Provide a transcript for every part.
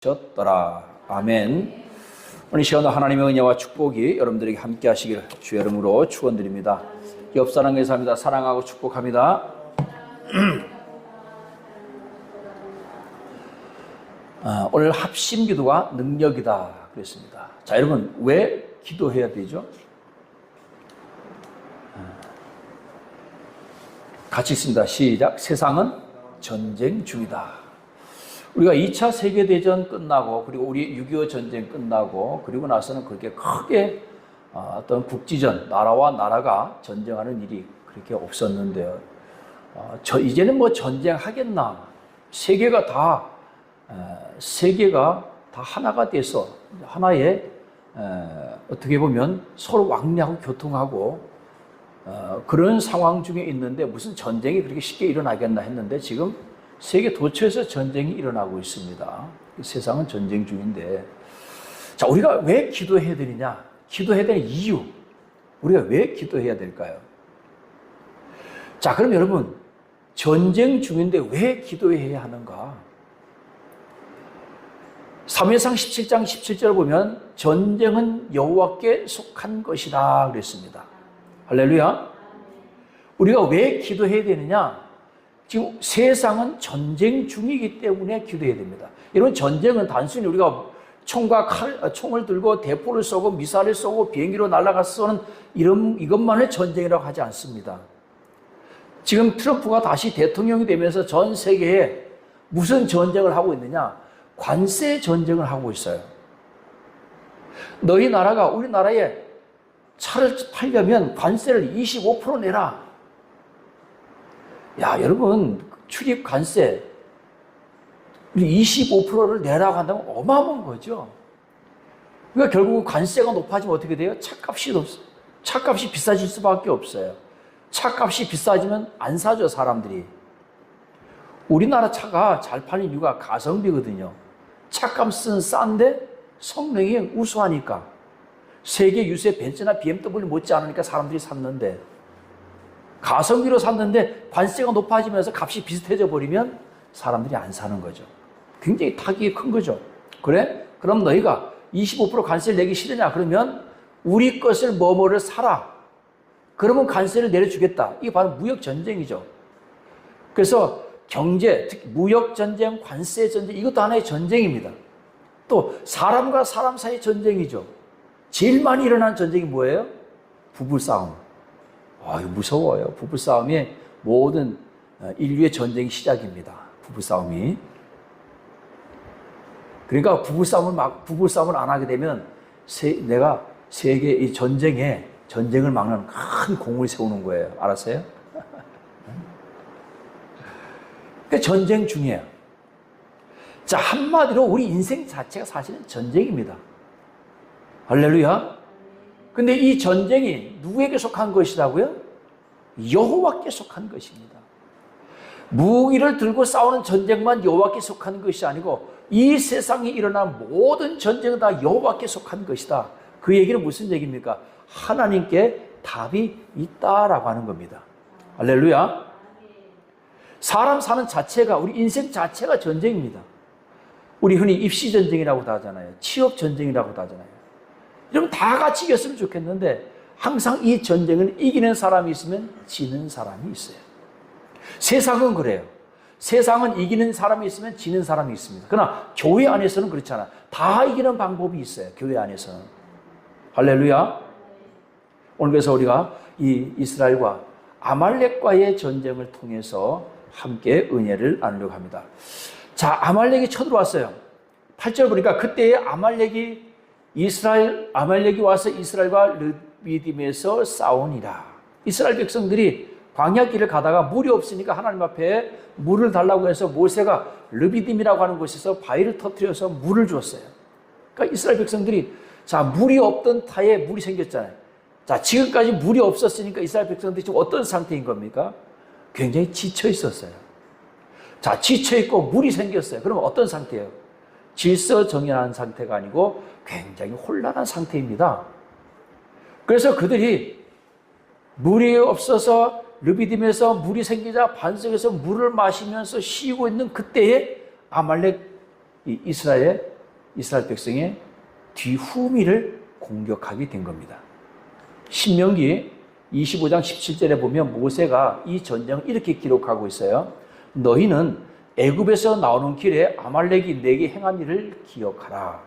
셨더라. 아멘. 오늘 시간 하나님의 은혜와 축복이 여러분들에게 함께 하시기를 주의 이름으로 축원드립니다. 옆사람 감사합니다. 사랑하고 축복합니다. 오늘 합심 기도가 능력이다 그랬습니다. 자, 여러분 왜 기도해야 되죠? 같이 읽습니다. 시작. 세상은 전쟁 중이다. 우리가 2차 세계대전 끝나고 그리고 우리 6.25 전쟁 끝나고 그리고 나서는 그렇게 크게 어떤 국지전, 나라와 나라가 전쟁하는 일이 그렇게 없었는데요. 이제는 뭐 전쟁하겠나. 세계가 다 하나가 돼서 하나의 어떻게 보면 서로 왕래하고 교통하고 그런 상황 중에 있는데 무슨 전쟁이 그렇게 쉽게 일어나겠나 했는데 지금 세계 도처에서 전쟁이 일어나고 있습니다. 세상은 전쟁 중인데, 자, 우리가 왜 기도해야 되느냐? 기도해야 되는 이유, 우리가 왜 기도해야 될까요? 자, 그럼 여러분, 전쟁 중인데 왜 기도해야 하는가? 사무엘상 17장 17절을 보면 전쟁은 여호와께 속한 것이다 그랬습니다. 할렐루야. 우리가 왜 기도해야 되느냐? 지금 세상은 전쟁 중이기 때문에 기도해야 됩니다. 여러분, 전쟁은 단순히 우리가 총을 들고 대포를 쏘고 미사일을 쏘고 비행기로 날아가서 쏘는 이것만을 전쟁이라고 하지 않습니다. 지금 트럼프가 다시 대통령이 되면서 전 세계에 무슨 전쟁을 하고 있느냐? 관세 전쟁을 하고 있어요. 너희 나라가 우리나라에 차를 팔려면 관세를 25% 내라. 야, 여러분, 출입 관세 25%를 내라고 한다면 어마어마한 거죠. 그러니까 결국 관세가 높아지면 어떻게 돼요? 차값이 비싸질 수밖에 없어요. 차값이 비싸지면 안 사죠, 사람들이. 우리나라 차가 잘 팔린 이유가 가성비거든요. 차값은 싼데 성능이 우수하니까. 세계 유수의 벤츠나 BMW 못지 않으니까 사람들이 샀는데, 가성비로 샀는데 관세가 높아지면서 값이 비슷해져 버리면 사람들이 안 사는 거죠. 굉장히 타격이 큰 거죠. 그래? 그럼 너희가 25% 관세를 내기 싫으냐? 그러면 우리 것을 뭐뭐를 사라. 그러면 관세를 내려주겠다. 이게 바로 무역전쟁이죠. 그래서 경제, 특히 무역전쟁, 관세전쟁, 이것도 하나의 전쟁입니다. 또 사람과 사람 사이의 전쟁이죠. 제일 많이 일어나는 전쟁이 뭐예요? 부부싸움. 이거 무서워요. 부부싸움이 모든 인류의 전쟁이 시작입니다. 부부싸움이. 그러니까 부부싸움을 안 하게 되면 내가 세계 이 전쟁을 막는 큰 공을 세우는 거예요. 알았어요? 그러니까 전쟁 중이에요. 자, 한마디로 우리 인생 자체가 사실은 전쟁입니다. 할렐루야. 근데 이 전쟁이 누구에게 속한 것이라고요? 여호와께 속한 것입니다. 무기를 들고 싸우는 전쟁만 여호와께 속한 것이 아니고 이 세상에 일어난 모든 전쟁은 다 여호와께 속한 것이다. 그 얘기는 무슨 얘기입니까? 하나님께 답이 있다라고 하는 겁니다. 할렐루야. 사람 사는 자체가, 우리 인생 자체가 전쟁입니다. 우리 흔히 입시 전쟁이라고도 하잖아요. 취업 전쟁이라고도 하잖아요. 여러분 다 같이 이겼으면 좋겠는데 항상 이 전쟁은 이기는 사람이 있으면 지는 사람이 있어요. 세상은 그래요. 세상은 이기는 사람이 있으면 지는 사람이 있습니다. 그러나 교회 안에서는 그렇잖아요. 다 이기는 방법이 있어요. 교회 안에서는. 할렐루야. 오늘 그래서 우리가 이 이스라엘과 아말렉과의 전쟁을 통해서 함께 은혜를 나누려고 합니다. 자, 아말렉이 쳐들어왔어요. 8절 보니까 그때의 아말렉이 와서 이스라엘과 르비딤에서 싸우니라. 이스라엘 백성들이 광야길을 가다가 물이 없으니까 하나님 앞에 물을 달라고 해서 모세가 르비딤이라고 하는 곳에서 바위를 터뜨려서 물을 줬어요. 그러니까 이스라엘 백성들이, 자, 물이 없던 타에 물이 생겼잖아요. 자, 지금까지 물이 없었으니까 이스라엘 백성들이 지금 어떤 상태인 겁니까? 굉장히 지쳐 있었어요. 자, 지쳐 있고 물이 생겼어요. 그러면 어떤 상태예요? 질서정연한 상태가 아니고 굉장히 혼란한 상태입니다. 그래서 그들이 물이 없어서 르비딤에서 물이 생기자 반석에서 물을 마시면서 쉬고 있는 그때에 아말렉 이스라엘 이스라엘 백성의 뒤후미를 공격하게 된 겁니다. 신명기 25장 17절에 보면 모세가 이 전쟁을 이렇게 기록하고 있어요. 너희는 애굽에서 나오는 길에 아말렉이 내게 행한 일을 기억하라.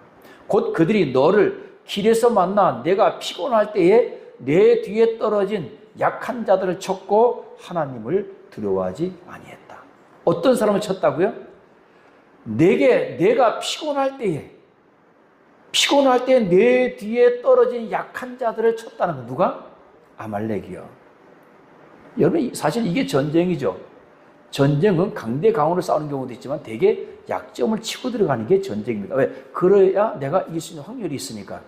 곧 그들이 너를 길에서 만나 내가 피곤할 때에 내 뒤에 떨어진 약한 자들을 쳤고 하나님을 두려워하지 아니했다. 어떤 사람을 쳤다고요? 내가 피곤할 때에 내 뒤에 떨어진 약한 자들을 쳤다는 거. 누가? 아말렉이요. 여러분, 사실 이게 전쟁이죠. 전쟁은 강대강으로 싸우는 경우도 있지만 대개 약점을 치고 들어가는 게 전쟁입니다. 왜? 그래야 내가 이길 수 있는 확률이 있으니까.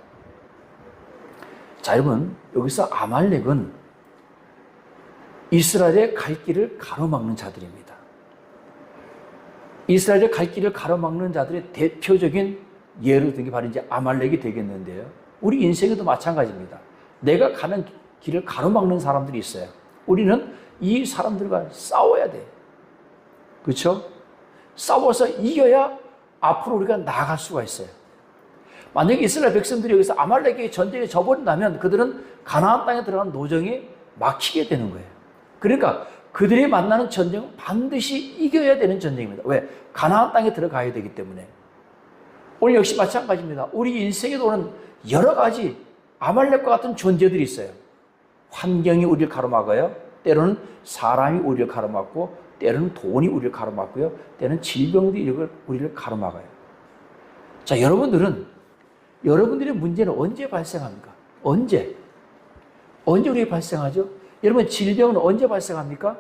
자, 여러분, 여기서 아말렉은 이스라엘의 갈 길을 가로막는 자들입니다. 이스라엘의 갈 길을 가로막는 자들의 대표적인 예를 든 게 바로 이제 아말렉이 되겠는데요. 우리 인생에도 마찬가지입니다. 내가 가는 길을 가로막는 사람들이 있어요. 우리는 이 사람들과 싸워야 돼. 그렇죠? 싸워서 이겨야 앞으로 우리가 나아갈 수가 있어요. 만약에 이스라엘 백성들이 여기서 아말렉의 전쟁에 져버린다면 그들은 가나안 땅에 들어간 노정이 막히게 되는 거예요. 그러니까 그들이 만나는 전쟁은 반드시 이겨야 되는 전쟁입니다. 왜? 가나안 땅에 들어가야 되기 때문에. 오늘 역시 마찬가지입니다. 우리 인생에도 오는 여러 가지 아말렉과 같은 존재들이 있어요. 환경이 우리를 가로막아요. 때로는 사람이 우리를 가로막고, 때로는 돈이 우리를 가로막고요. 때로는 질병들이 우리를 가로막아요. 자, 여러분들의 문제는 언제 발생합니까? 언제 우리에게 발생하죠? 여러분, 질병은 언제 발생합니까?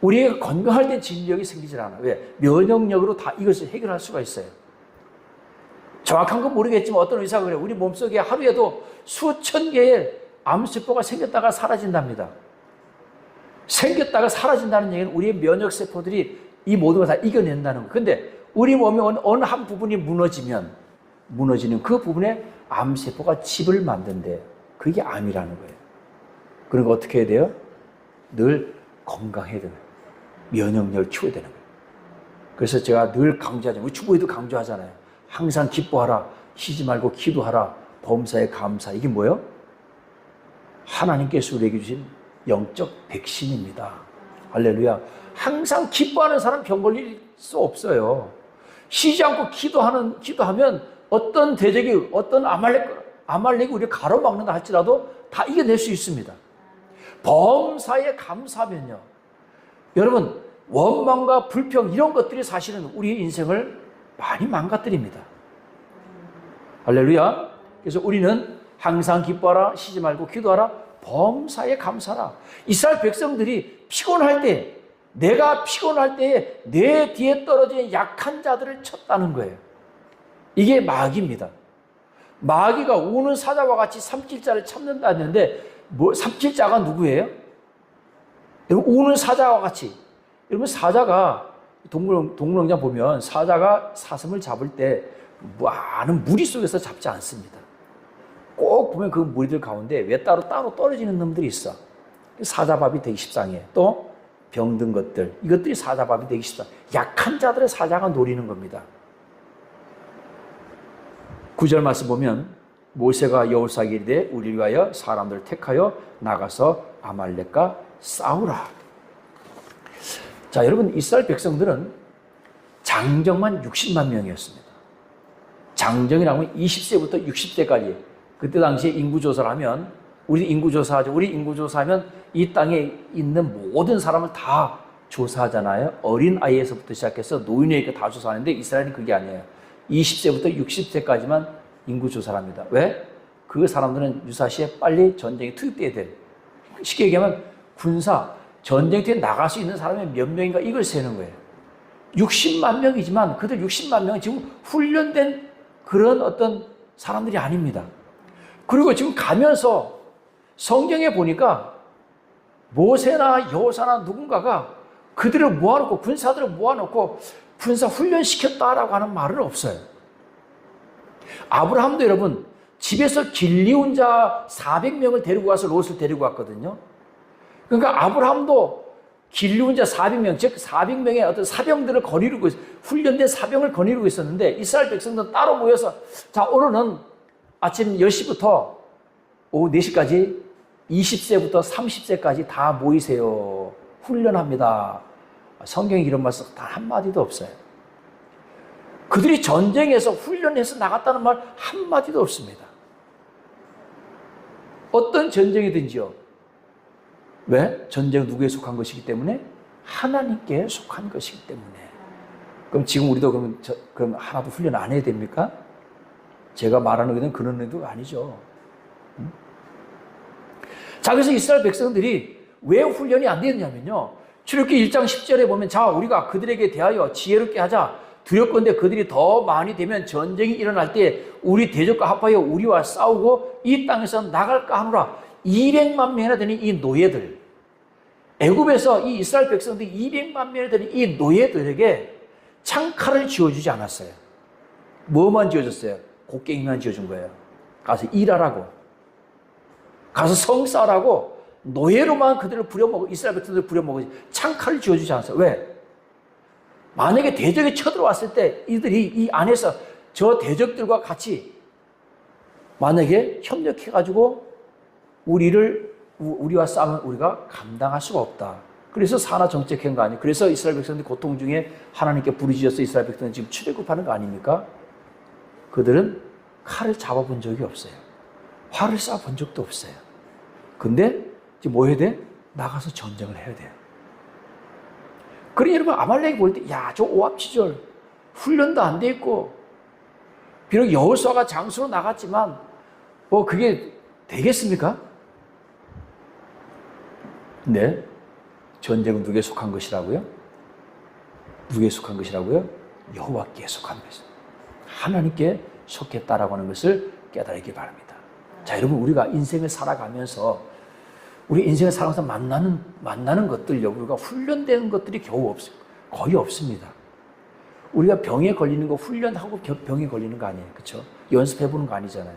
우리가 건강할 때 질병이 생기질 않아요. 왜? 면역력으로 다 이것을 해결할 수가 있어요. 정확한 건 모르겠지만 어떤 의사가 그래요. 우리 몸속에 하루에도 수천 개의 암세포가 생겼다가 사라진답니다. 생겼다가 사라진다는 얘기는 우리의 면역세포들이 이 모든 걸 다 이겨낸다는 거예요. 근데 우리 몸의 어느 한 부분이 무너지는 그 부분에 암세포가 집을 만든대요. 그게 암이라는 거예요. 그러니까 어떻게 해야 돼요? 늘 건강해야 되는 거예요. 면역력을 키워야 되는 거예요. 그래서 제가 늘 강조하잖아요. 우리 주부에도 강조하잖아요. 항상 기뻐하라, 쉬지 말고 기도하라, 범사에 감사. 이게 뭐예요? 하나님께서 우리에게 주신 영적 백신입니다. 할렐루야. 항상 기뻐하는 사람 병 걸릴 수 없어요. 쉬지 않고 기도하면 어떤 대적이, 어떤 아말렉이 우리를 가로막는다 할지라도 다 이겨낼 수 있습니다. 범사에 감사하면요. 여러분, 원망과 불평 이런 것들이 사실은 우리의 인생을 많이 망가뜨립니다. 할렐루야. 그래서 우리는 항상 기뻐하라, 쉬지 말고 기도하라, 범사에 감사하라. 이스라엘 백성들이 내가 피곤할 때에 내 뒤에 떨어진 약한 자들을 쳤다는 거예요. 이게 마귀입니다. 마귀가 우는 사자와 같이 삼킬자를 참는다 했는데, 삼킬자가 누구예요? 여러분, 우는 사자와 같이. 여러분, 사자가 동물원장 보면 사자가 사슴을 잡을 때 많은 무리 속에서 잡지 않습니다. 꼭 보면 그 무리들 가운데 왜 따로 떨어지는 놈들이 있어. 사자밥이 되기 십상이에요. 또 병든 것들, 이것들이 사자밥이 되기 십상. 약한 자들의 사자가 노리는 겁니다. 9절 말씀 보면 모세가 여호수아에게 이르되 우리를 위하여 사람들을 택하여 나가서 아말렉과 싸우라. 자, 여러분, 이스라엘 백성들은 장정만 60만 명이었습니다. 장정이라면 20세부터 60세까지. 그때 당시에 인구조사를 하면, 우리 인구조사하죠. 우리 인구조사하면 이 땅에 있는 모든 사람을 다 조사하잖아요. 어린 아이에서부터 시작해서 노인에게 다 조사하는데 이스라엘은 그게 아니에요. 20세부터 60세까지만 인구조사를 합니다. 왜? 그 사람들은 유사시에 빨리 전쟁에 투입돼야 돼요. 쉽게 얘기하면 전쟁터에 나갈 수 있는 사람이 몇 명인가 이걸 세는 거예요. 60만 명이지만 그들 60만 명은 지금 훈련된 그런 어떤 사람들이 아닙니다. 그리고 지금 가면서 성경에 보니까 모세나 여호사나 누군가가 그들을 모아놓고, 군사들을 모아놓고 군사 훈련시켰다라고 하는 말은 없어요. 아브라함도 여러분 집에서 길리운 자 400명을 데리고 가서 롯을 데리고 왔거든요. 그러니까 아브라함도 길리운 자 400명, 즉 400명의 어떤 사병들을 거느리고 훈련된 사병을 거느리고 있었는데 이스라엘 백성들은 따로 모여서 자, 오늘은 아침 10시부터 오후 4시까지 20세부터 30세까지 다 모이세요. 훈련합니다. 성경에 이런 말씀 단 한마디도 없어요. 그들이 전쟁에서 훈련해서 나갔다는 말 한마디도 없습니다. 어떤 전쟁이든지요. 왜? 전쟁은 누구에 속한 것이기 때문에? 하나님께 속한 것이기 때문에. 그럼 지금 우리도 그럼 하나도 훈련 안 해야 됩니까? 제가 말하는 것은 그런 의도가 아니죠. 자, 그래서 이스라엘 백성들이 왜 훈련이 안 되느냐면요. 출애굽기 1장 10절에 보면 자, 우리가 그들에게 대하여 지혜롭게 하자. 두렵건대 그들이 더 많이 되면 전쟁이 일어날 때 우리 대적과 합하여 우리와 싸우고 이 땅에서 나갈까 하노라. 200만 명이나 되는 이 노예들, 애굽에서 이 이스라엘 백성들이 200만 명이나 되는 이 노예들에게 창칼을 쥐어주지 않았어요. 뭐만 쥐어줬어요? 곡괭이만 쥐어준 거예요. 가서 일하라고, 가서 성싸라고 노예로만 그들을 부려먹어, 이스라엘 백성들을 부려먹어. 창칼을 쥐어주지 않았어요. 왜? 만약에 대적이 쳐들어왔을 때 이들이 이 안에서 저 대적들과 같이 만약에 협력해가지고 우리와 싸우면 우리가 감당할 수가 없다. 그래서 산하 정책한 거 아니에요. 그래서 이스라엘 백성들이 고통 중에 하나님께 부르짖어서 이스라엘 백성들은 지금 출애굽하는 거 아닙니까? 그들은 칼을 잡아본 적이 없어요. 활을 쏴본 적도 없어요. 근데 지금 뭐 해야 돼? 나가서 전쟁을 해야 돼요. 그러니 여러분 아말렉이 볼 때 야, 저 오합지졸 훈련도 안 돼 있고 비록 여호수아가 장수로 나갔지만 뭐 그게 되겠습니까? 네. 전쟁은 누구에 속한 것이라고요? 누구에 속한 것이라고요? 여호와께 속한 것입니다. 하나님께 속했다라고 하는 것을 깨달으기 바랍니다. 자, 여러분 우리가 인생을 살아가면서 우리 인생을 살아가면서 만나는 것들요, 우리가 훈련되는 것들이 거의 없습니다. 우리가 병에 걸리는 거 훈련하고 병에 걸리는 거 아니에요. 그렇죠? 연습해보는 거 아니잖아요.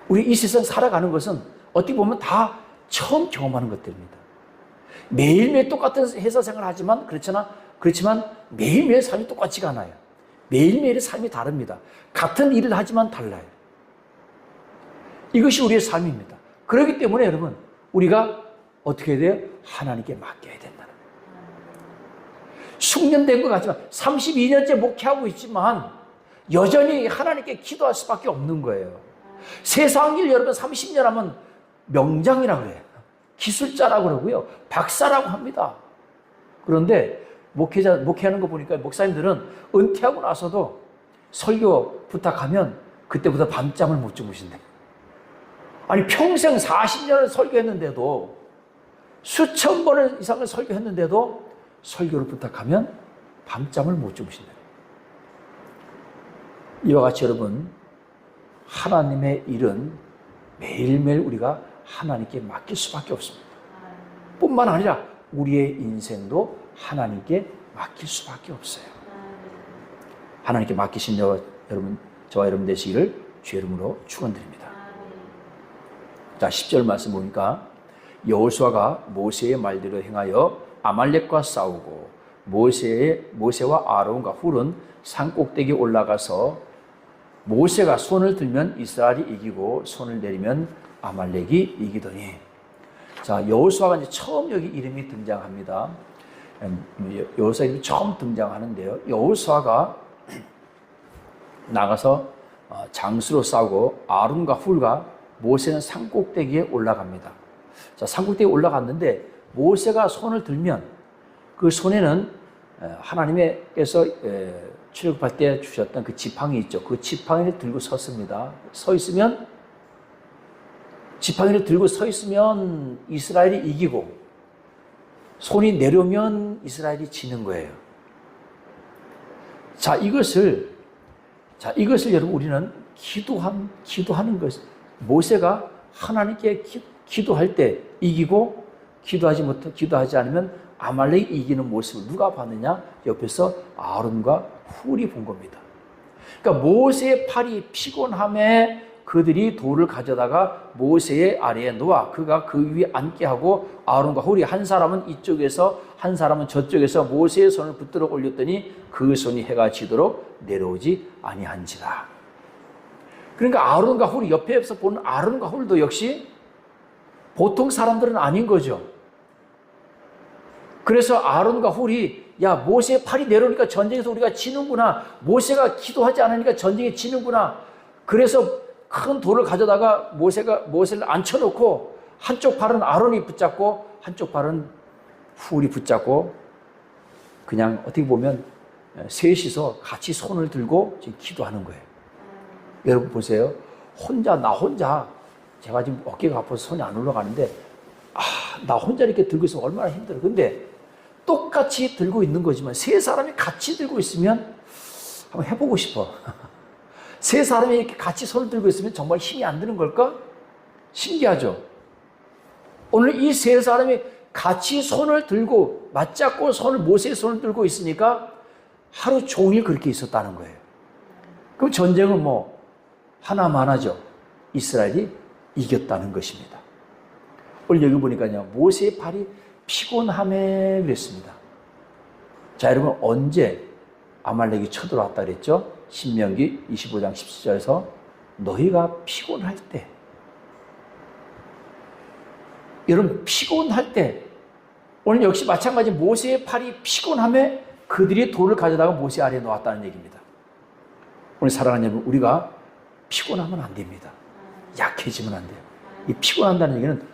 우리 이 세상 살아가는 것은 어떻게 보면 다 처음 경험하는 것들입니다. 매일매일 똑같은 회사 생활을 하지만 그렇지만 매일매일 삶이 똑같지가 않아요. 매일매일의 삶이 다릅니다. 같은 일을 하지만 달라요. 이것이 우리의 삶입니다. 그렇기 때문에 여러분 우리가 어떻게 해야 돼요? 하나님께 맡겨야 된다는 거예요. 숙련된 것 같지만 32년째 목회하고 있지만 여전히 하나님께 기도할 수밖에 없는 거예요. 세상 일 여러분 30년 하면 명장이라고 그래요. 기술자라고 그러고요. 박사라고 합니다. 그런데 목회하는 거 보니까 목사님들은 은퇴하고 나서도 설교 부탁하면 그때부터 밤잠을 못 주무신대. 아니 평생 40년을 설교했는데도 수천 번을 이상을 설교했는데도 설교를 부탁하면 밤잠을 못 주무신다. 이와 같이 여러분 하나님의 일은 매일매일 우리가 하나님께 맡길 수밖에 없습니다. 뿐만 아니라 우리의 인생도 하나님께 맡길 수밖에 없어요. 하나님께 맡기신 저와 여러분 되시기를 주의 이름으로 축원드립니다. 자, 10절 말씀 보니까 여호수아가 모세의 말대로 행하여 아말렉과 싸우고 모세와 아론과 훌은 산꼭대기에 올라가서 모세가 손을 들면 이스라엘이 이기고 손을 내리면 아말렉이 이기더니. 자, 여호수아가 이제 처음 여기 이름이 등장합니다. 여호수아 이름이 처음 등장하는데요. 여호수아가 나가서 장수로 싸우고 아론과 훌과 모세는 산꼭대기에 올라갑니다. 자, 산꼭대기에 올라갔는데 모세가 손을 들면 그 손에는 하나님께서 출애굽할 때 주셨던 그 지팡이 있죠. 그 지팡이를 들고 섰습니다. 지팡이를 들고 서 있으면 이스라엘이 이기고 손이 내려오면 이스라엘이 지는 거예요. 자, 이것을 여러분 우리는 기도하는 것. 모세가 하나님께 기도할 때 이기고 기도하지 않으면 아말렉이 이기는 모습을 누가 봤느냐? 옆에서 아론과 훌이 본 겁니다. 그러니까 모세의 팔이 피곤함에 그들이 돌을 가져다가 모세의 아래에 놓아 그가 그 위에 앉게 하고 아론과 홀이 한 사람은 이쪽에서 한 사람은 저쪽에서 모세의 손을 붙들어 올렸더니 그 손이 해가 지도록 내려오지 아니한지라. 그러니까 아론과 홀이 옆에서 보는 아론과 홀도 역시 보통 사람들은 아닌 거죠. 그래서 아론과 홀이 야 모세의 팔이 내려오니까 전쟁에서 우리가 지는구나. 모세가 기도하지 않으니까 전쟁에 지는구나. 그래서 큰 돌을 가져다가 모세를 앉혀놓고 한쪽 팔은 아론이 붙잡고 한쪽 팔은 훌이 붙잡고 그냥 어떻게 보면 셋이서 같이 손을 들고 지금 기도하는 거예요. 여러분 보세요. 나 혼자 제가 지금 어깨가 아파서 손이 안 올라가는데 나 혼자 이렇게 들고 있으면 얼마나 힘들어. 근데 똑같이 들고 있는 거지만 세 사람이 같이 들고 있으면 한번 해보고 싶어. 세 사람이 이렇게 같이 손을 들고 있으면 정말 힘이 안 드는 걸까? 신기하죠? 오늘 이 세 사람이 같이 손을 들고 맞잡고 모세의 손을 들고 있으니까 하루 종일 그렇게 있었다는 거예요. 그럼 전쟁은 뭐 하나만 하죠. 이스라엘이 이겼다는 것입니다. 오늘 여기 보니까요. 모세의 팔이 피곤함에 그랬습니다. 자, 여러분 언제 아말렉이 쳐들어왔다 그랬죠? 신명기 25장 17절에서 너희가 피곤할 때, 여러분 피곤할 때, 오늘 역시 마찬가지 모세의 팔이 피곤함에 그들이 돌을 가져다가 모세 아래에 놓았다는 얘기입니다. 오늘 사랑하는 여러분, 우리가 피곤하면 안 됩니다. 약해지면 안 돼요. 이 피곤한다는 얘기는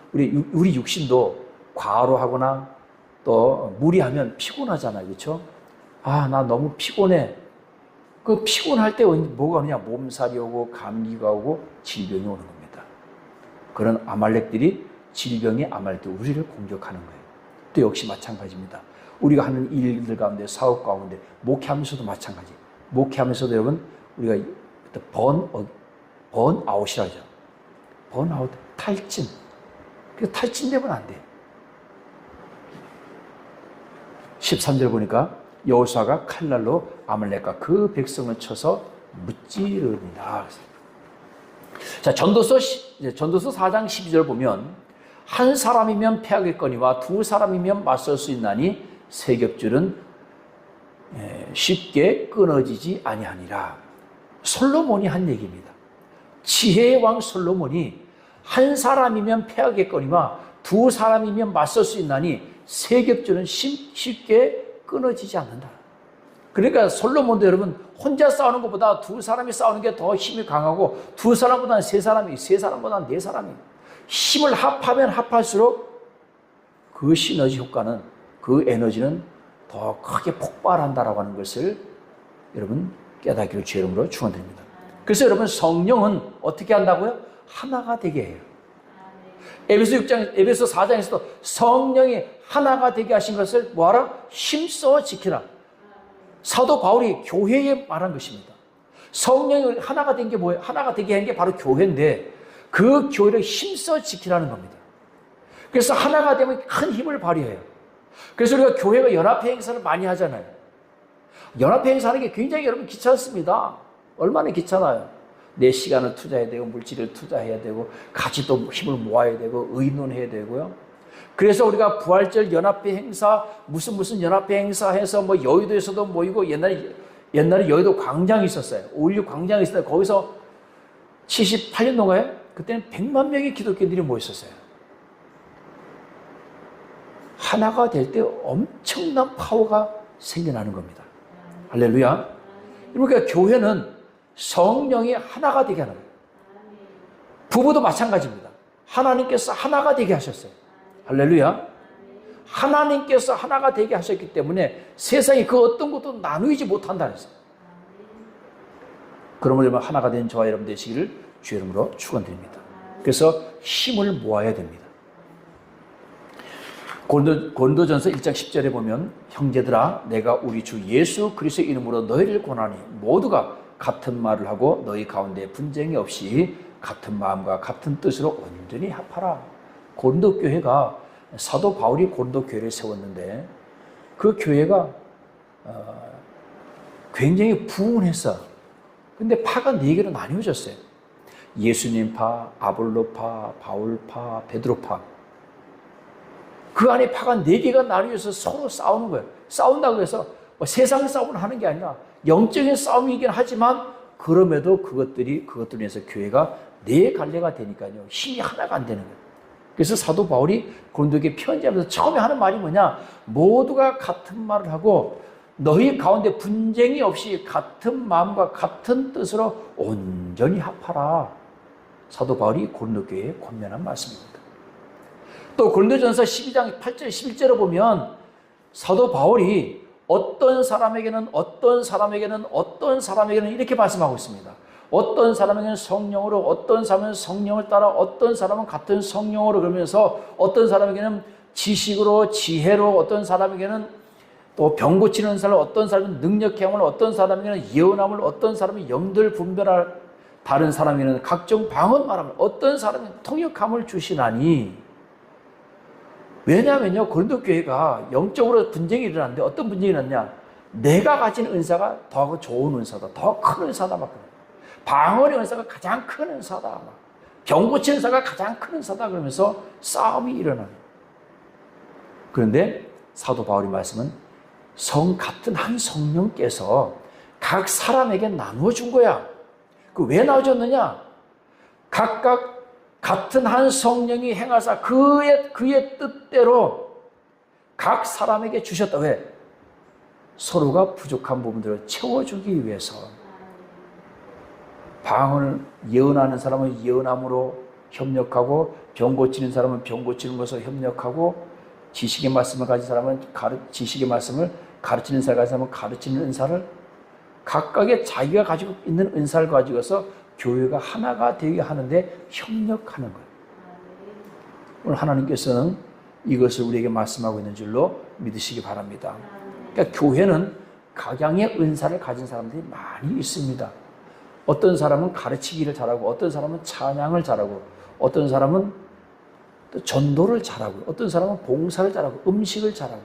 우리 육신도 과로하거나 또 무리하면 피곤하잖아요. 그렇죠? 나 너무 피곤해. 그 피곤할 때 뭐가 오느냐? 몸살이 오고 감기가 오고 질병이 오는 겁니다. 그런 아말렉들이 우리를 공격하는 거예요. 또 역시 마찬가지입니다. 우리가 하는 일들 가운데, 사업 가운데, 목회하면서도 마찬가지. 목회하면서도 여러분 우리가 번아웃이라죠. 번아웃, 탈진. 그래서 탈진되면 안 돼요. 13절 보니까 여호수아가 칼날로 아말렉과 그 백성을 쳐서 무찌르니라. 자, 전도서 4장 12절 보면 한 사람이면 패하겠거니와 두 사람이면 맞설 수 있나니 세 겹줄은 쉽게 끊어지지 아니하니라. 솔로몬이 한 얘기입니다. 지혜의 왕 솔로몬이 한 사람이면 패하겠거니와 두 사람이면 맞설 수 있나니 세 겹줄은 쉽게 끊어지지 않는다. 그러니까 솔로몬도 여러분 혼자 싸우는 것보다 두 사람이 싸우는 게 더 힘이 강하고 두 사람보다는 세 사람보다는 네 사람이 힘을 합하면 합할수록 그 시너지 효과는, 그 에너지는 더 크게 폭발한다라고 하는 것을 여러분 깨닫기를 주의 이름으로 축원드립니다. 그래서 여러분 성령은 어떻게 한다고요? 하나가 되게 해요. 에베소 4장에서도 성령이 하나가 되게 하신 것을 뭐하라? 힘써 지키라. 사도 바울이 교회에 말한 것입니다. 성령이 하나가 된 게 뭐예요? 하나가 되게 한 게 바로 교회인데 그 교회를 힘써 지키라는 겁니다. 그래서 하나가 되면 큰 힘을 발휘해요. 그래서 우리가 교회가 연합회 행사를 많이 하잖아요. 연합회 행사하는 게 굉장히 여러분 귀찮습니다. 얼마나 귀찮아요. 내 시간을 투자해야 되고 물질을 투자해야 되고 같이 또 힘을 모아야 되고 의논해야 되고요. 그래서 우리가 부활절 연합회 행사 무슨 연합회 행사해서 뭐 여의도에서도 모이고 옛날에 여의도 광장이 있었어요. 5.16 광장이 있었어요. 거기서 78년도인가요? 그때는 100만 명의 기독교인들이 모였었어요. 하나가 될 때 엄청난 파워가 생겨나는 겁니다. 할렐루야. 그러니까 교회는 성령이 하나가 되게 하는 거예요. 부부도 마찬가지입니다. 하나님께서 하나가 되게 하셨어요. 할렐루야. 하나님께서 하나가 되게 하셨기 때문에 세상에 그 어떤 것도 나누지 못한다 그랬어요. 그러므로 하나가 된 저와 여러분 되시기를 주의 이름으로 축원드립니다. 그래서 힘을 모아야 됩니다. 고린도전서 1장 10절에 보면 형제들아 내가 우리 주 예수 그리스도의 이름으로 너희를 권하니 모두가 같은 말을 하고 너희 가운데 분쟁이 없이 같은 마음과 같은 뜻으로 온전히 합하라. 고린도 교회가 사도 바울이 고린도 교회를 세웠는데 그 교회가 굉장히 부흥했어. 근데 파가 4개로 나뉘어졌어요. 예수님파, 아볼로파, 바울파, 베드로파. 그 안에 파가 4개가 나뉘어서 서로 싸우는 거예요. 싸운다고 해서 뭐 세상 싸움을 하는 게 아니라 영적인 싸움이긴 하지만 그럼에도 그것들로 인해서 교회가 4갈래가 되니까요. 힘이 하나가 안 되는 거예요. 그래서 사도 바울이 고린도에게 편지하면서 처음에 하는 말이 뭐냐? 모두가 같은 말을 하고 너희 가운데 분쟁이 없이 같은 마음과 같은 뜻으로 온전히 합하라. 사도 바울이 고린도 교회에 권면한 말씀입니다. 또 고린도전서 12장 8절 11절을 보면 사도 바울이 어떤 사람에게는 이렇게 말씀하고 있습니다. 어떤 사람에게는 성령으로, 어떤 사람은 성령을 따라, 어떤 사람은 같은 성령으로, 그러면서 어떤 사람에게는 지식으로, 지혜로, 어떤 사람에게는 또 병 고치는 은사를, 어떤 사람은 능력행함을, 어떤 사람에게는 예언함을, 어떤 사람은 영들 분별할, 다른 사람에게는 각종 방언 말함을, 어떤 사람은 통역함을 주시나니. 왜냐하면요, 고린도 교회가 영적으로 분쟁이 일어났는데 어떤 분쟁이 일어났냐? 내가 가진 은사가 더 좋은 은사다, 더 큰 은사다, 막. 방언의 은사가 가장 큰 은사다, 병 고치는 은사가 가장 큰 은사다, 그러면서 싸움이 일어나는. 그런데 사도 바울의 말씀은 같은 한 성령께서 각 사람에게 나누어 준 거야. 그 왜 나눠줬느냐? 각각 같은 한 성령이 행하사 그의 뜻대로 각 사람에게 주셨다. 왜? 서로가 부족한 부분들을 채워주기 위해서. 방언을 예언하는 사람은 예언함으로 협력하고, 병 고치는 사람은 병 고치는 것으로 협력하고, 지식의 말씀을 가진 사람은 지식의 말씀을 가르치는 사람을 가진 사람은 가르치는 은사를, 각각의 자기가 가지고 있는 은사를 가지고서 교회가 하나가 되게 하는데 협력하는 거예요. 오늘 하나님께서는 이것을 우리에게 말씀하고 있는 줄로 믿으시기 바랍니다. 그러니까 교회는 각양의 은사를 가진 사람들이 많이 있습니다. 어떤 사람은 가르치기를 잘하고, 어떤 사람은 찬양을 잘하고, 어떤 사람은 또 전도를 잘하고, 어떤 사람은 봉사를 잘하고, 음식을 잘하고,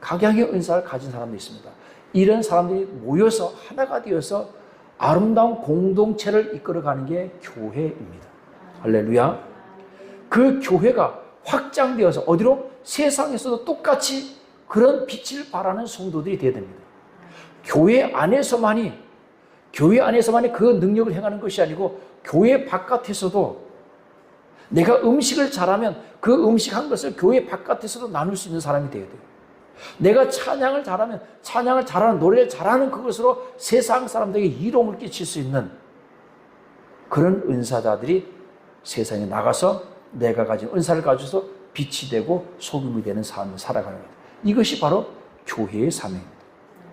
각양의 은사를 가진 사람도 있습니다. 이런 사람들이 모여서 하나가 되어서 아름다운 공동체를 이끌어가는 게 교회입니다. 할렐루야. 그 교회가 확장되어서 어디로? 세상에서도 똑같이 그런 빛을 발하는 성도들이 되어야 됩니다. 교회 안에서만이 그 능력을 행하는 것이 아니고, 교회 바깥에서도 내가 음식을 잘하면 그 음식한 것을 교회 바깥에서도 나눌 수 있는 사람이 되어야 돼요. 내가 찬양을 잘하면 찬양을 잘하는, 노래를 잘하는 그것으로 세상 사람들에게 이로움을 끼칠 수 있는 그런 은사자들이 세상에 나가서 내가 가진 은사를 가져서 빛이 되고 소금이 되는 삶을 살아가는 겁니다. 이것이 바로 교회의 사명입니다.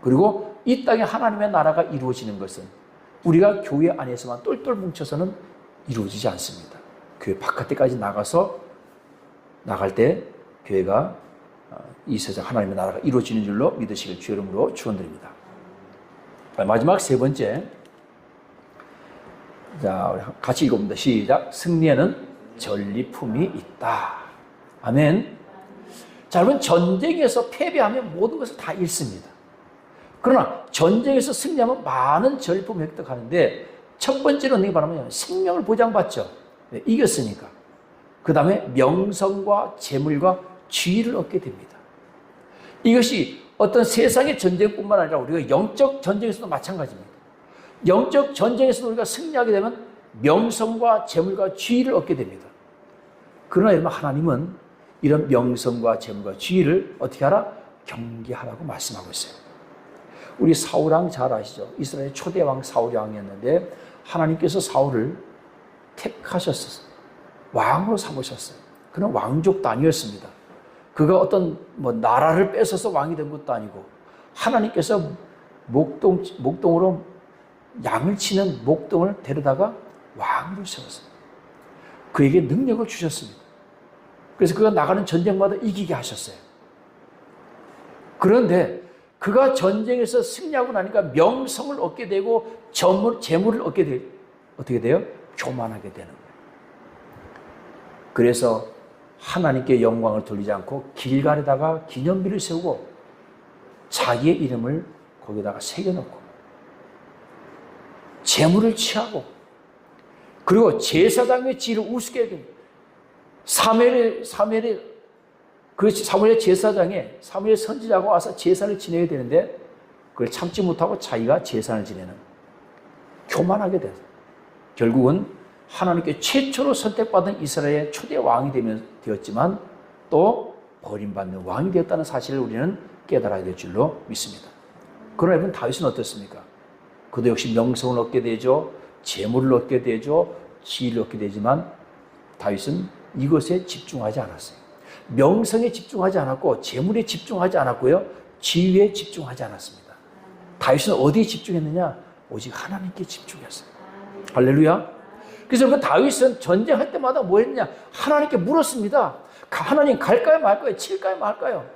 그리고 이 땅에 하나님의 나라가 이루어지는 것은 우리가 교회 안에서만 똘똘 뭉쳐서는 이루어지지 않습니다. 교회 바깥에까지 나갈 때 교회가 이 세상 하나님의 나라가 이루어지는 줄로 믿으시길 주의 이름으로 축원드립니다. 마지막 3번째, 자, 우리 같이 읽어봅니다. 시작. 승리에는 전리품이 있다. 아멘. 자, 여러분, 전쟁에서 패배하면 모든 것을 다 잃습니다. 그러나 전쟁에서 승리하면 많은 전리품을 획득하는데, 첫 번째는 어떻게 말하면 생명을 보장받죠. 네, 이겼으니까. 그 다음에 명성과 재물과 지위를 얻게 됩니다. 이것이 어떤 세상의 전쟁뿐만 아니라 우리가 영적 전쟁에서도 마찬가지입니다. 영적 전쟁에서도 우리가 승리하게 되면 명성과 재물과 지위를 얻게 됩니다. 그러나 여러분, 하나님은 이런 명성과 재물과 지위를 어떻게 하라? 경계하라고 말씀하고 있어요. 우리 사울왕 잘 아시죠? 이스라엘의 초대 왕 사울이 왕이었는데 하나님께서 사울을 택하셨어요. 왕으로 삼으셨어요. 그는 왕족도 아니었습니다. 그가 어떤 나라를 뺏어서 왕이 된 것도 아니고, 하나님께서 목동으로 양을 치는 목동을 데려다가 왕으로 세웠어요. 그에게 능력을 주셨습니다. 그래서 그가 나가는 전쟁마다 이기게 하셨어요. 그런데 그가 전쟁에서 승리하고 나니까 명성을 얻게 되고 재물을 얻게 되고, 어떻게 돼요? 교만하게 되는 거예요. 그래서 하나님께 영광을 돌리지 않고 길갈에다가 기념비를 세우고 자기의 이름을 거기다가 새겨놓고 재물을 취하고, 그리고 제사장의 지위를 우습게 여긴 사무엘의 제사장에 사무엘 선지자가 와서 제사를 지내야 되는데 그걸 참지 못하고 자기가 제사를 지내는 교만하게 돼서 결국은 하나님께 최초로 선택받은 이스라엘의 초대 왕이 되었지만 또 버림받는 왕이 되었다는 사실을 우리는 깨달아야 될 줄로 믿습니다. 그러나 여러분 다윗은 어떻습니까? 그도 역시 명성을 얻게 되죠. 재물을 얻게 되죠. 지위를 얻게 되지만 다윗은 이것에 집중하지 않았어요. 명성에 집중하지 않았고 재물에 집중하지 않았고요. 지위에 집중하지 않았습니다. 다윗은 어디에 집중했느냐? 오직 하나님께 집중했어요. 할렐루야. 그래서 그 다윗은 전쟁할 때마다 뭐 했느냐? 하나님께 물었습니다. 하나님 갈까요 말까요? 칠까요 말까요?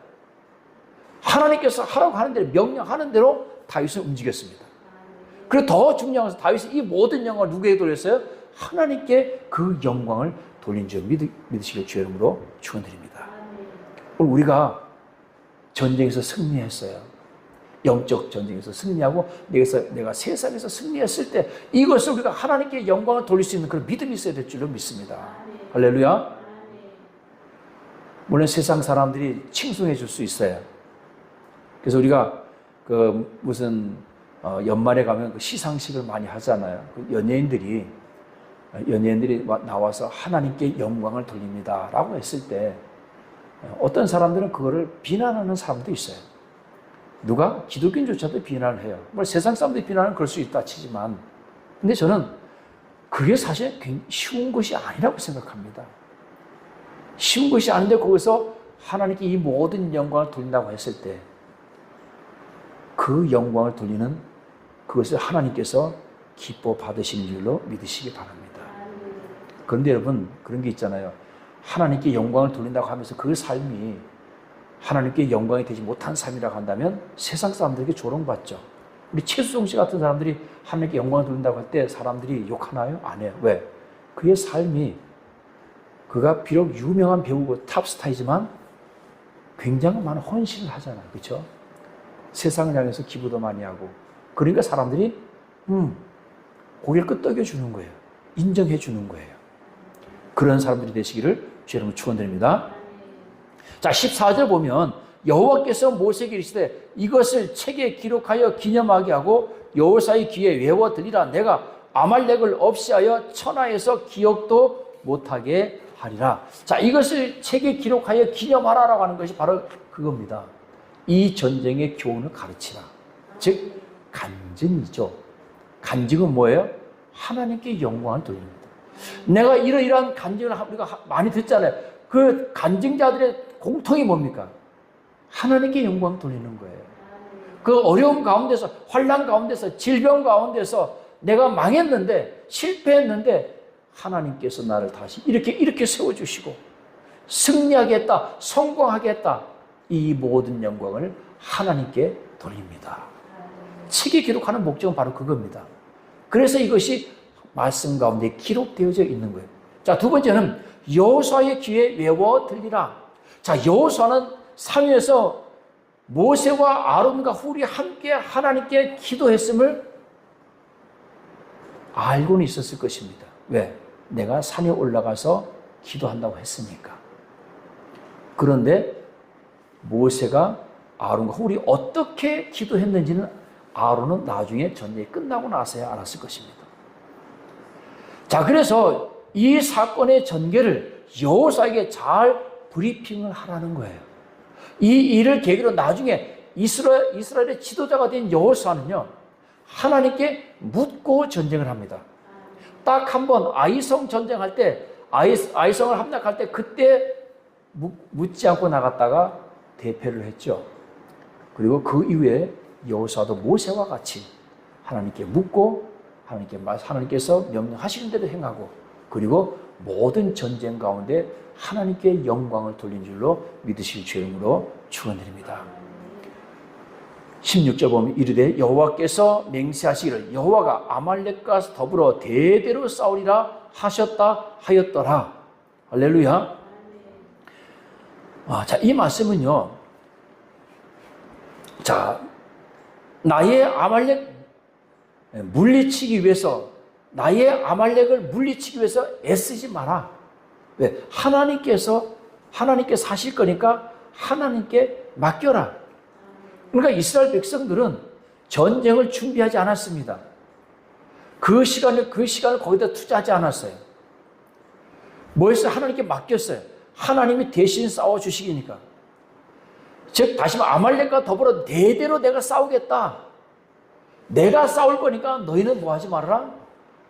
하나님께서 하라고 하는 대로 명령하는 대로 다윗은 움직였습니다. 그리고 더 중요한 것은 다윗은 이 모든 영광을 누구에게 돌렸어요? 하나님께 그 영광을 돌린 줄 믿으시길 주의 이름으로 축원드립니다. 우리가 전쟁에서 승리했어요. 영적 전쟁에서 승리하고 내가 세상에서 승리했을 때 이것을 우리가 하나님께 영광을 돌릴 수 있는 그런 믿음이 있어야 될 줄로 믿습니다. 할렐루야. 물론 세상 사람들이 칭송해 줄 수 있어요. 그래서 우리가 무슨 연말에 가면 그 시상식을 많이 하잖아요. 연예인들이 나와서 하나님께 영광을 돌립니다 라고 했을 때 어떤 사람들은 그거를 비난하는 사람도 있어요. 누가? 기독교인조차도 비난을 해요. 세상 사람들이 비난은 그럴 수 있다 치지만 근데 저는 그게 사실 쉬운 것이 아니라고 생각합니다. 쉬운 것이 아닌데 거기서 하나님께 이 모든 영광을 돌린다고 했을 때 그 영광을 돌리는 그것을 하나님께서 기뻐 받으시는 줄로 믿으시기 바랍니다. 그런데 여러분 그런 게 있잖아요. 하나님께 영광을 돌린다고 하면서 그 삶이 하나님께 영광이 되지 못한 삶이라고 한다면 세상 사람들에게 조롱받죠. 우리 최수종 씨 같은 사람들이 하나님께 영광을 돌린다고 할 때 사람들이 욕하나요? 안 해요. 왜? 그의 삶이 그가 비록 유명한 배우고 탑스타이지만 굉장히 많은 헌신을 하잖아요. 그렇죠? 세상을 향해서 기부도 많이 하고 그러니까 사람들이 고개를 끄덕여 주는 거예요. 인정해 주는 거예요. 그런 사람들이 되시기를 주의 이름으로 축원드립니다. 자, 14절 보면 여호와께서 모세에게 이르시되 이것을 책에 기록하여 기념하게 하고 여호사의 귀에 외워 들리라. 내가 아말렉을 없이하여 천하에서 기억도 못하게 하리라. 자, 이것을 책에 기록하여 기념하라라고 하는 것이 바로 그겁니다. 이 전쟁의 교훈을 가르치라. 즉 간증이죠. 간증은 뭐예요? 하나님께 영광을 돌립니다. 내가 이러이러한 간증을 우리가 많이 듣잖아요. 그 간증자들의 공통이 뭡니까? 하나님께 영광 돌리는 거예요. 그 어려움 가운데서, 환난 가운데서, 질병 가운데서 내가 망했는데, 실패했는데 하나님께서 나를 다시 이렇게 세워주시고 승리하겠다, 성공하겠다. 이 모든 영광을 하나님께 돌립니다. 책에 기록하는 목적은 바로 그겁니다. 그래서 이것이 말씀 가운데 기록되어져 있는 거예요. 자, 두 번째는 여호수아의 귀에 외워 들리라. 자, 여호수아는 산위에서 모세와 아론과 훌이 함께 하나님께 기도했음을 알고는 있었을 것입니다. 왜? 내가 산에 올라가서 기도한다고 했으니까. 그런데 모세가 아론과 훌이 어떻게 기도했는지는 아론은 나중에 전쟁이 끝나고 나서야 알았을 것입니다. 자, 그래서 이 사건의 전개를 여호수아에게 잘 브리핑을 하라는 거예요. 이 일을 계기로 나중에 이스라엘의 지도자가 된 여호수아는요, 하나님께 묻고 전쟁을 합니다. 딱 한 번 아이성 전쟁할 때, 아이성을 함락할 때 그때 묻지 않고 나갔다가 대패를 했죠. 그리고 그 이후에 여호수아도 모세와 같이 하나님께 묻고 하나님께서 명령하시는 대로 행하고 그리고 모든 전쟁 가운데 하나님께 영광을 돌린 줄로 믿으실 주의 이름으로 축원드립니다. 16절 보면 이르되 여호와께서 맹세하시기를 여호와가 아말렉과 더불어 대대로 싸우리라 하셨다 하였더라. 할렐루야. 자, 이 말씀은요, 자, 나의 아말렉 물리치기 위해서 나의 아말렉을 물리치기 위해서 애쓰지 마라. 왜? 하나님께서 하실 거니까 하나님께 맡겨라. 그러니까 이스라엘 백성들은 전쟁을 준비하지 않았습니다. 그 시간을 거기다 투자하지 않았어요. 뭐 했어요? 하나님께 맡겼어요. 하나님이 대신 싸워주시기니까. 즉, 다시 말하면 아말렉과 더불어 대대로 내가 싸우겠다. 내가 싸울 거니까 너희는 뭐 하지 말아라?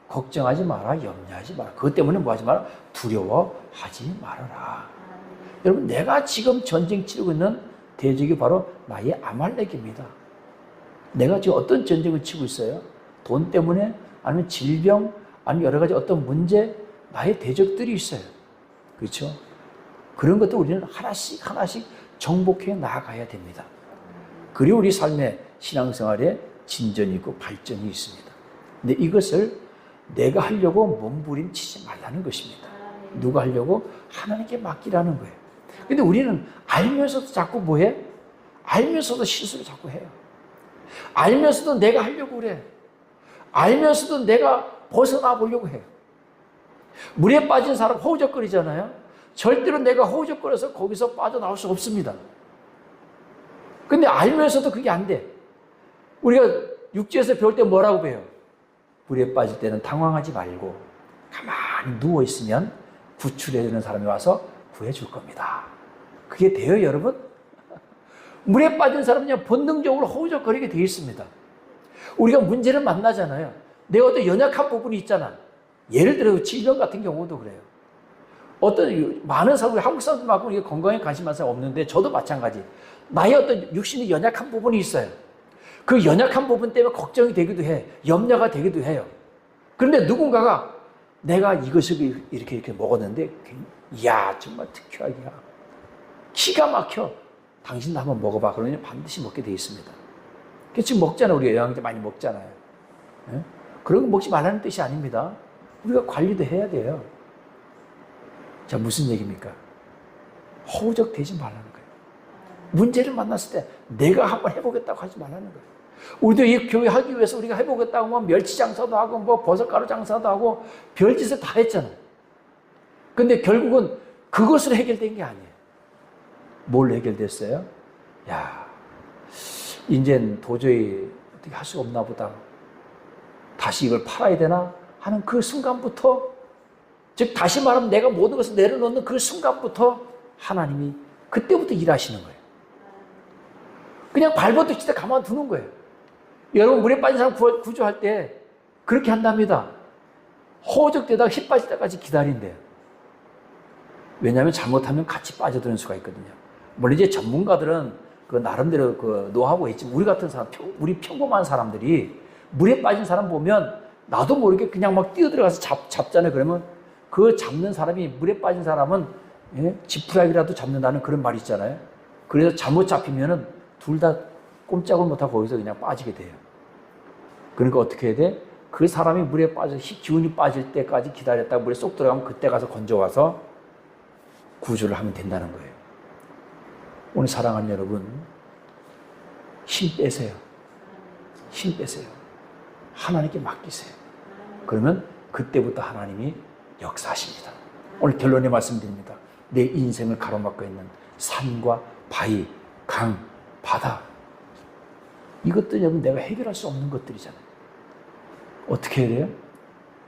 걱정하지 마라. 염려하지 마라. 그것 때문에 뭐 하지 마라? 두려워하지 말아라. 여러분, 내가 지금 전쟁 치르고 있는 대적이 바로 나의 아말렉입니다. 내가 지금 어떤 전쟁을 치고 있어요? 돈 때문에? 아니면 질병? 아니면 여러 가지 어떤 문제? 나의 대적들이 있어요. 그렇죠? 그런 것도 우리는 하나씩 정복해 나아가야 됩니다. 그리고 우리 삶의 신앙생활에 진전이 있고 발전이 있습니다. 근데 이것을 내가 하려고 몸부림치지 말라는 것입니다. 누가 하려고? 하나님께 맡기라는 거예요. 근데 우리는 알면서도 자꾸 뭐해? 알면서도 실수를 자꾸 해요. 알면서도 내가 하려고 그래. 알면서도 내가 벗어나 보려고 해요. 물에 빠진 사람 허우적거리잖아요. 절대로 내가 허우적거려서 거기서 빠져나올 수 없습니다. 근데 알면서도 그게 안 돼. 우리가 육지에서 배울 때 뭐라고 배워요? 물에 빠질 때는 당황하지 말고 가만히 누워있으면 구출해주는 사람이 와서 구해줄 겁니다. 그게 돼요, 여러분? 물에 빠진 사람은 그냥 본능적으로 허우적거리게 되어 있습니다. 우리가 문제를 만나잖아요. 내가 어떤 연약한 부분이 있잖아. 예를 들어 질병 같은 경우도 그래요. 어떤 많은 사람들이 한국 사람들만큼 우리가 건강에 관심 많은 사람 없는데 저도 마찬가지. 나의 어떤 육신이 연약한 부분이 있어요. 그 연약한 부분 때문에 걱정이 되기도 해. 염려가 되기도 해요. 그런데 누군가가 내가 이것을 이렇게 먹었는데 이야 정말 특효약이야. 기가 막혀. 당신도 한번 먹어봐. 그러면 반드시 먹게 돼 있습니다. 지금 먹잖아요. 우리가 영양제 많이 먹잖아요. 네? 그런 거 먹지 말라는 뜻이 아닙니다. 우리가 관리도 해야 돼요. 자, 무슨 얘기입니까? 허우적 되지 말라는 거예요. 문제를 만났을 때 내가 한번 해보겠다고 하지 말라는 거예요. 우리도 이 교회 하기 위해서 우리가 해보겠다고 뭐 멸치 장사도 하고 뭐 버섯가루 장사도 하고 별짓을 다 했잖아요. 근데 결국은 그것으로 해결된 게 아니에요. 뭘 해결됐어요? 야, 이젠 도저히 어떻게 할 수가 없나 보다. 다시 이걸 팔아야 되나 하는 그 순간부터, 즉 다시 말하면 내가 모든 것을 내려놓는 그 순간부터 하나님이 그때부터 일하시는 거예요. 그냥 발버둥 칠 때 가만두는 거예요. 여러분 물에 빠진 사람 구조할 때 그렇게 한답니다. 허우적대다가 힘 빠질 때까지 기다린대요. 왜냐하면 잘못하면 같이 빠져드는 수가 있거든요. 물론 이제 전문가들은 그 나름대로 그 노하우가 있지만 우리 같은 사람, 우리 평범한 사람들이 물에 빠진 사람 보면 나도 모르게 그냥 막 뛰어들어가서 잡잖아요. 그러면 그 잡는 사람이, 물에 빠진 사람은 지푸라기라도 잡는다는 그런 말이 있잖아요. 그래서 잘못 잡히면은 둘 다 꼼짝을 못하고 거기서 그냥 빠지게 돼요. 그러니까 어떻게 해야 돼? 그 사람이 물에 빠져 기운이 빠질 때까지 기다렸다가 물에 쏙 들어가면 그때 가서 건져와서 구조를 하면 된다는 거예요. 오늘 사랑하는 여러분, 힘 빼세요. 힘 빼세요. 하나님께 맡기세요. 그러면 그때부터 하나님이 역사하십니다. 오늘 결론에 말씀드립니다. 내 인생을 가로막고 있는 산과 바위, 강, 바다, 이것들은 여러분 내가 해결할 수 없는 것들이잖아요. 어떻게 해야 돼요?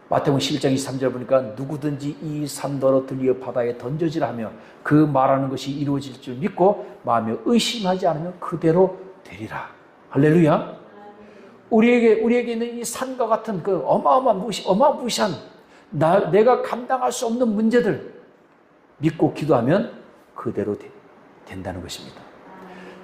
마태복음 11장 23절 보니까 누구든지 이 산더러 들리어 바다에 던져지라 하며 그 말하는 것이 이루어질 줄 믿고 마음에 의심하지 않으면 그대로 되리라. 할렐루야. 우리에게 있는 이 산과 같은 그 어마무시한 내가 감당할 수 없는 문제들 믿고 기도하면 그대로 된다는 것입니다.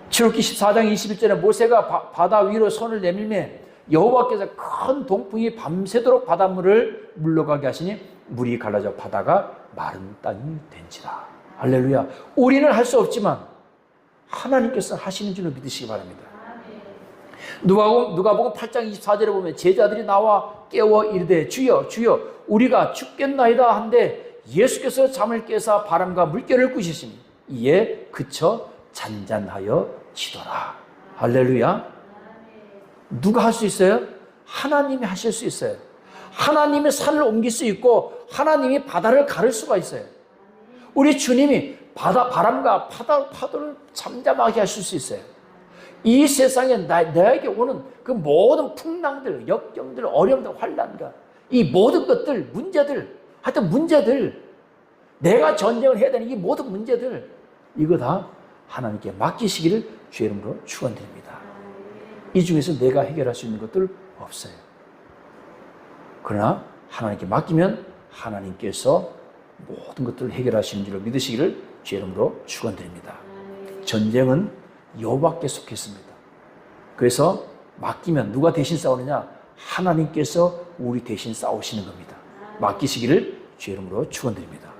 출애굽기 14장 21절에 모세가 바다 위로 손을 내밀매 여호와께서 큰 동풍이 밤새도록 바닷물을 물러가게 하시니 물이 갈라져 바다가 마른 땅이 된지라. 할렐루야. 우리는 할 수 없지만 하나님께서 하시는 줄로 믿으시기 바랍니다. 누가복음 8장 24절에 보면 제자들이 나와 깨워 이르되 주여 주여 우리가 죽겠나이다 한데 예수께서 잠을 깨사 바람과 물결을 꾸시시니 이에 그쳐 잔잔하여 지더라. 할렐루야. 누가 할 수 있어요? 하나님이 하실 수 있어요. 하나님의 산을 옮길 수 있고 하나님이 바다를 가를 수가 있어요. 우리 주님이 바람과 파도를 잠잠하게 하실 수 있어요. 이 세상에 나에게 오는 그 모든 풍랑들, 역경들, 어려움들, 환난과 이 모든 것들, 문제들, 하여튼 문제들, 내가 전쟁을 해야 되는 이 모든 문제들, 이거 다 하나님께 맡기시기를 주의 이름으로 축원드립니다. 이 중에서 내가 해결할 수 있는 것들 없어요. 그러나 하나님께 맡기면 하나님께서 모든 것들을 해결하시는 줄을 믿으시기를 주의 이름으로 축원드립니다. 전쟁은 여호와께 속했습니다. 그래서 맡기면 누가 대신 싸우느냐? 하나님께서 우리 대신 싸우시는 겁니다. 맡기시기를 주의 이름으로 축원드립니다.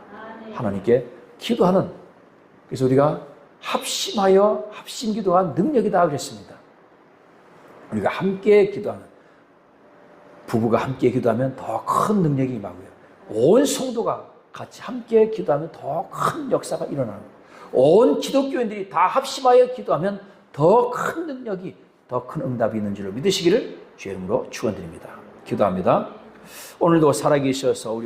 하나님께 기도하는, 그래서 우리가 합심하여 합심기도가 능력이다 그랬습니다. 우리가 함께 기도하면, 부부가 함께 기도하면 더 큰 능력이 임하고요. 온 성도가 같이 함께 기도하면 더 큰 역사가 일어나는 거예요. 온 기독교인들이 다 합심하여 기도하면 더 큰 능력이, 더 큰 응답이 있는 줄을 믿으시기를 주의 이름으로 축원드립니다. 기도합니다. 오늘도 살아계셔서 우리